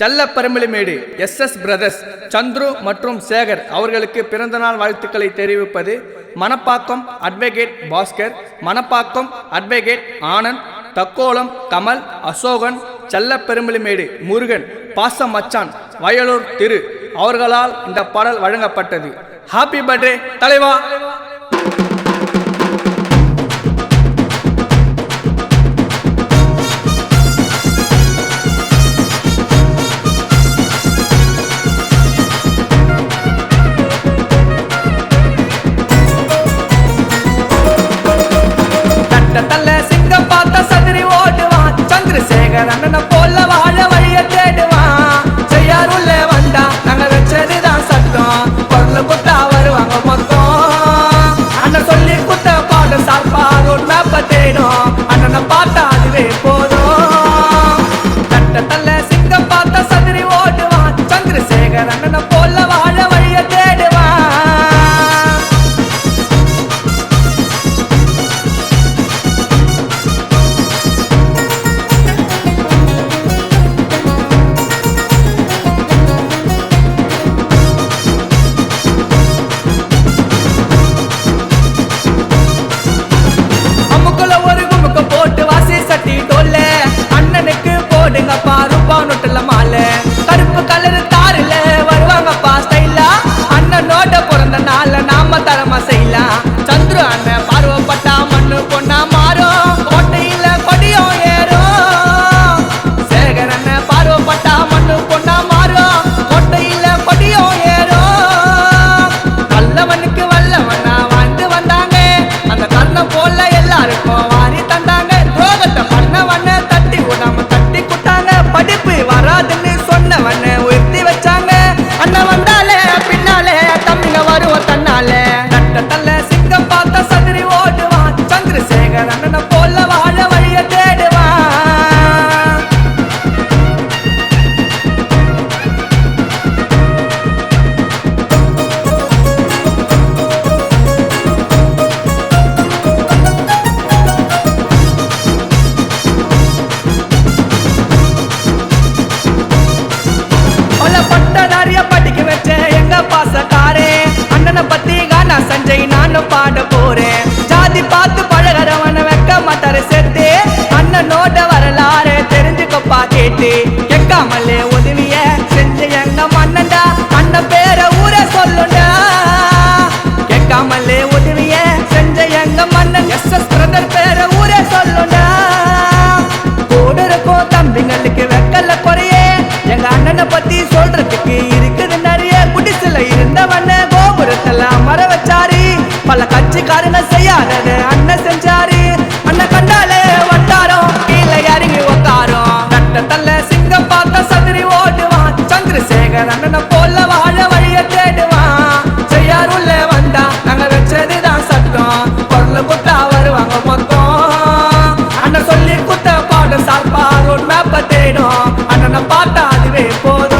செல்லப்பெருமிளிமேடு SS brothers Chandru மற்றும் சேகர் அவர்களுக்கு பிறந்தநாள் வாழ்த்துக்களை தெரிவிப்பது மணப்பாக்கம் அட்வொகேட் பாஸ்கர், மணப்பாக்கம் அட்வொகேட் ஆனந்த், தக்கோலம் கமல், அசோகன், செல்லப்பெருமிளிமேடு முருகன், பாசம் மச்சான், வயலூர் திரு அவர்களால் இந்த பாடல் வழங்கப்பட்டது. ஹாப்பி பர்த்டே தலைவா. சிங்கம் பார்த்த சதுரி ஓடுவான், சந்திரசேகர் அண்ணனை போல வாழ வழிய தேடுவான். செய்யார் உள்ள வந்தா நாங்க வச்சதுதான் சட்டம், பொருள் குத்தா வருவாங்க மொத்தம். அண்ணன் சொல்லி குத்த பாடம் சார்பா ரோட் மேப்ப தேடும், அண்ணனை பார்த்தா அதுவே போதும். தட்டத்தல்ல சிங்கம் பார்த்த சதுரி ஓடுவான், சந்திரசேகர் அண்ணனை போல வாழ வழிய தேடுவான். அண்ணனுக்கு போடுங்க பாருப்பா நோட்டுல மாலை, கருப்பு கலரு தாருல வருவாங்கப்பா ஸ்டைலா. அண்ணனோட பிறந்த நாள நாம தரமா செய்யலாம். சந்துரு அண்ணன் பார்வப்பட்டா மண்ணு பொண்ணா மாறும், கோட்டையில கொடியும் ஏறும். சேகர் அண்ணன் பார்வப்பட்டா மண்ணு பொண்ணா மாறும், கோட்டையில கொடியும் ஏறும். நல்லவனுக்கு வல்லவனா வாழ்ந்து வந்தாங்க, அந்த கண்ணம் போல எல்லாருக்கும் வாரி தந்தாங்க. துரோகத்தை பண்ணவன தட்டி விடாம தட்டி குட்டாங்க, படிப்பு வராதுன்னு சொன்னவன உயர்த்தி வச்சாங்க. அண்ணன் வந்தாலே பின்னாலே தம்பிங்க வருவோம் தன்னாலே. தட்டத்தல்ல சிங்கம் பார்த்த சதுரி ஓடுவான், சந்திரசேகர் அண்ணனை போல வாழ வழிய தேடுவான். படிக்க வச்ச எங்க பாசக்காரே, அண்ணனை பத்தி கானா சஞ்சய் நானும் பாட போறேன். ஜாதி பார்த்து பழகிறவன வைக்க மாட்டாரு சேர்த்து, அண்ணனோட வரலாறு தெரிஞ்சுக்கப்பா கேட்டு. கேட்காமலே உதவிய செஞ்ச எங்க மன்னன்டா, அண்ணன் பேர ஊர சொல்லுண்டா. கேட்காமலே உதவிய செஞ்ச எங்க மன்னன் SS பிரதர் பேர ஊர சொல்லுண்டா. கூட இருக்கும் தம்பிங்களுக்கு வெக்கல குறையே, எங்க அண்ணனை பத்தி சொல்றதுக்கு இருக்குது நிறைய. குடிசைல இருந்தவண்ண கோபுரத்துல அமர வச்சாரு, பல கட்சிக்காரங்க செய்யாதது அண்ணன் செஞ்சாரு. அண்ணன் கண்டாலே வட்டாரம் கீழே இறங்கி உக்காரும். தட்டத்தல்ல சிங்கம் பார்த்த சதுரி ஓடுவான், சந்திரசேகர் அண்ணனை போல வாழ வழிய தேடுவான். செய்யார் உள்ள வந்தா நாங்க வச்சதுதான் சட்டம், பொருள் குத்தா வருவாங்க மொத்தம். அண்ணன் சொல்லி குத்த பாடம் சார்பா ரோட் மேப்ப தேடும், அண்ணனை பார்த்தா அதுவே போதும்.